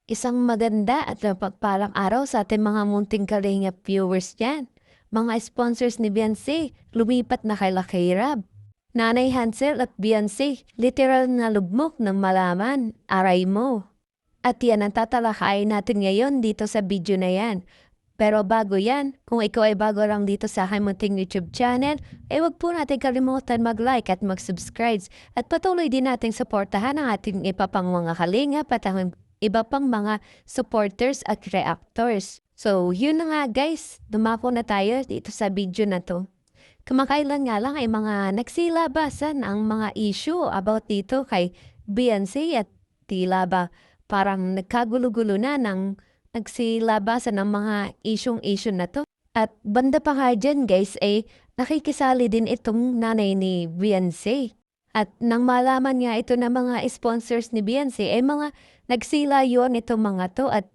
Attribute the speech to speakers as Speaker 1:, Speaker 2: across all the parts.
Speaker 1: Isang maganda at mapagpalang araw sa ating mga munting kalingap viewers dyan. Mga sponsors ni Beyonce, lumipat na kay Lakirab. Nanay Hansel at Beyonce, literal na lugmok ng malaman, aray mo. At yan ang tatalakayin natin ngayon dito sa video na yan. Pero bago yan, kung ikaw ay bago lang dito sa aking munting YouTube channel, ay wag po natin kalimutan mag-like at mag-subscribe at patuloy din nating suportahan ang ating ipapang mga kalingap at ang iba pang mga supporters at reactors. So, yun na nga guys, dumako na tayo dito sa video na to. Kamakailan nga lang ay mga nagsilabasan ang mga issue about dito kay Beyonce at tila ba parang nagkagulo-gulo na ng nagsilabasan ng mga issue na to. At banda pa nga dyan guys ay nakikisali din itong nanay ni Beyonce. At nang malaman nga ito ng mga sponsors ni Beyonce ay mga nagsila yon itong mga to at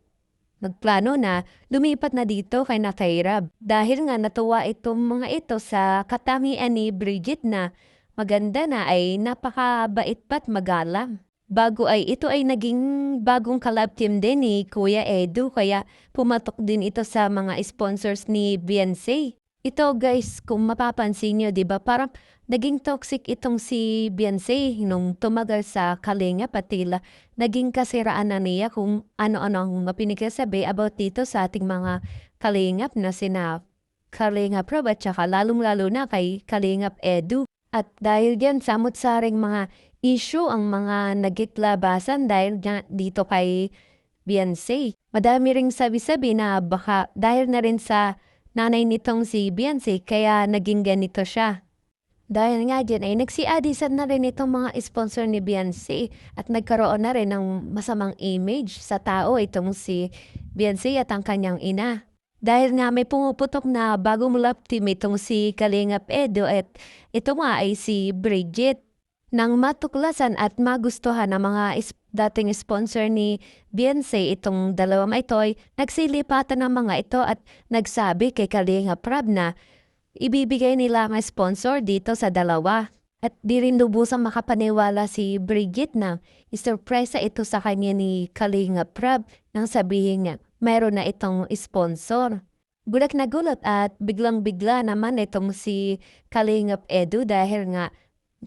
Speaker 1: nagplano na lumipat na dito kay Nakairab. Dahil nga natuwa itong mga ito sa katangian ni Bridget na maganda na ay napakabait pa't magalang. Bago ay ito ay naging bagong collab team din ni Kuya Edu kaya pumatok din ito sa mga sponsors ni Beyonce. Ito guys, kung mapapansin nyo, di ba parang naging toxic itong si Beyonce nung tumagal sa Kalinga Patila. Naging kasiraan na niya kung ano-ano ang pinagsasabi about dito sa ating mga Kalingap na sina Kalingap Rob at saka lalong-lalo na kay Kalingap Edu. At dahil dyan, samot-saring mga issue ang mga nagitlabasan dahil dito kay Beyonce. Madami ring sabi-sabi na baka dahil na rin sa nanay nitong si Beyonce kaya naging ganito siya. Dahil nga dyan ay nagsiadisan na rin itong mga sponsor ni Beyonce at nagkaroon na rin ng masamang image sa tao itong si Beyonce at ang kanyang ina. Dahil nga may pumuputok na bagong love team itong si Kalingap Edo at ito nga ay si Bridget. Nang matuklasan at magustuhan ng mga dating sponsor ni Beyonce itong dalawang ito ay nagsilipatan ng mga ito at nagsabi kay Kalingap Rob na ibibigay nila ang sponsor dito sa dalawa. At di rin lubusang makapaniwala si Bridget na isurpresa ito sa kanya ni Kalingap Rob nang sabihin niya mayroon na itong sponsor. Gulat na gulat at biglang-bigla naman itong si Kalingap Edu dahil nga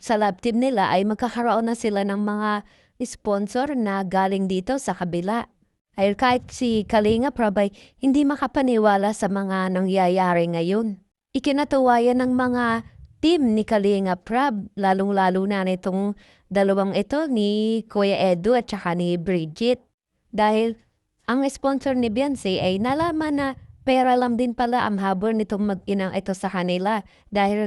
Speaker 1: sa lab team nila ay magkakaroon na sila ng mga sponsor na galing dito sa kabila. Ay kahit si Kalingap Rob ay hindi makapaniwala sa mga nangyayari ngayon. Ikinatuwa yan ng mga team ni Kalingap Rob, lalong-lalo na nitong dalawang ito ni Kuya Edu at saka ni Bridget. Dahil ang sponsor ni Beyonce ay nalaman na pera lang din pala ang habol nitong mag-inang ito sa kanila. Dahil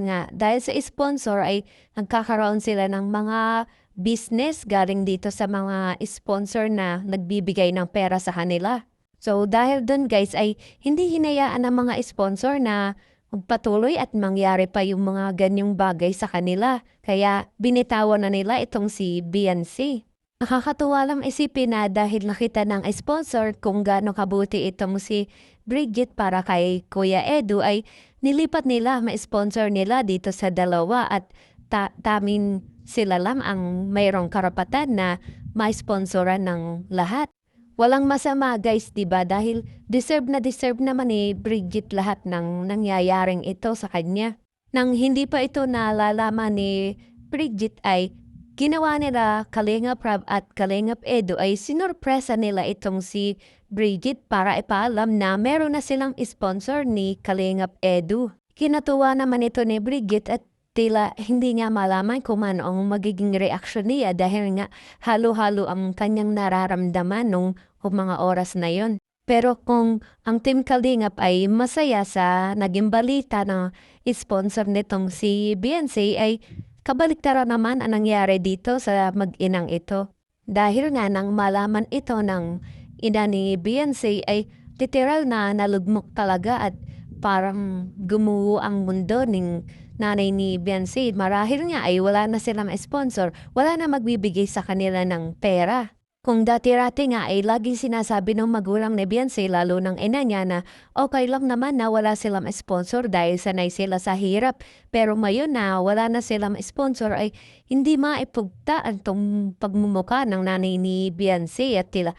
Speaker 1: sa sponsor ay nagkakaroon sila ng mga business galing dito sa mga sponsor na nagbibigay ng pera sa kanila. So dahil dun guys ay hindi hinayaan ng mga sponsor na magpatuloy at mangyari pa yung mga ganyang bagay sa kanila. Kaya binitawan na nila itong si Beyonce. Nakakatuwa lang isipin na dahil nakita ng sponsor kung gaano kabuti itong si Bridget para kay Kuya Edu ay nilipat nila ma-sponsor nila dito sa dalawa at tamin sila lang ang mayroong karapatan na ma-sponsoran ng lahat. Walang masama guys, diba? Dahil deserve naman ni Bridget lahat ng nangyayaring ito sa kanya. Nang hindi pa ito nalalaman ni Bridget ay ginawa nila Kalingap Rob at Kalingap Edu ay sinorpresa nila itong si Bridget para ipaalam na meron na silang sponsor ni Kalingap Edu. Kinatuwa naman ito ni Bridget at tila hindi niya malaman kung ano ang magiging reaksyon niya dahil nga halo-halo ang kanyang nararamdaman nung mga oras na yon. Pero kung ang Team Kalingap ay masaya sa naging balita na sponsor nitong si Beyonce ay kabaliktaran naman ang nangyari dito sa mag-inang ito. Dahil nga nang malaman ito ng ina ni Beyonce ay literal na nalugmok talaga at parang gumuho ang mundo ng nanay ni Beyonce. Marahil nga ay wala na silang sponsor, wala na magbibigay sa kanila ng pera. Kung dati-rati nga ay laging sinasabi ng magulang ni Beyonce lalo ng ina niya na okay lang naman na wala silang sponsor dahil sanay sila sa hirap. Pero ngayon na wala na silang sponsor ay hindi maipugtaan tong pagmumuka ng nanay ni Beyonce at tila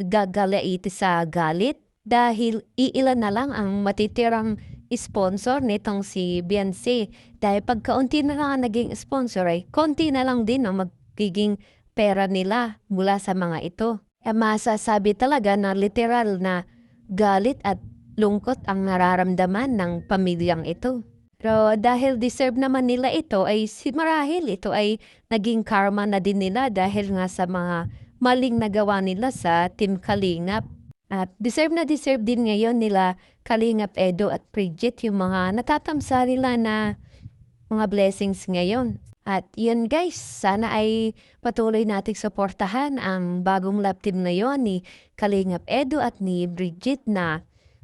Speaker 1: gagalaiti sa galit dahil iilan na lang ang matitirang sponsor nitong si Beyonce. Dahil pag kaunti na lang ang naging sponsor ay konti na lang din ang magiging pera nila mula sa mga ito. Masasabi talaga na literal na galit at lungkot ang nararamdaman ng pamilyang ito. Pero dahil deserve naman nila ito ay marahil ito ay naging karma na din nila dahil nga sa mga maling nagawa nila sa Team Kalingap. At deserve na deserve din ngayon nila Kalingap Edo at Bridget yung mga natatamsa nila na mga blessings ngayon. At yun guys, sana ay patuloy nating suportahan ang bagong love team ngayon ni Kalingap Edo at ni Bridget na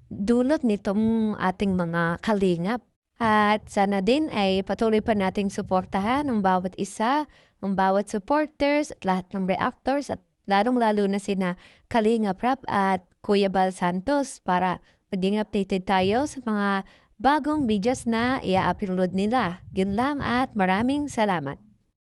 Speaker 1: dulot nitong ating mga kalingap. At sana din ay patuloy pa nating suportahan ang bawat isa, ang bawat supporters at lahat ng reactors at lalong-lalo na sina Kalingap Rap at Kuya Bal Santos para maging updated tayo sa mga bagong videos na i-upload nila. Yun lang at maraming salamat.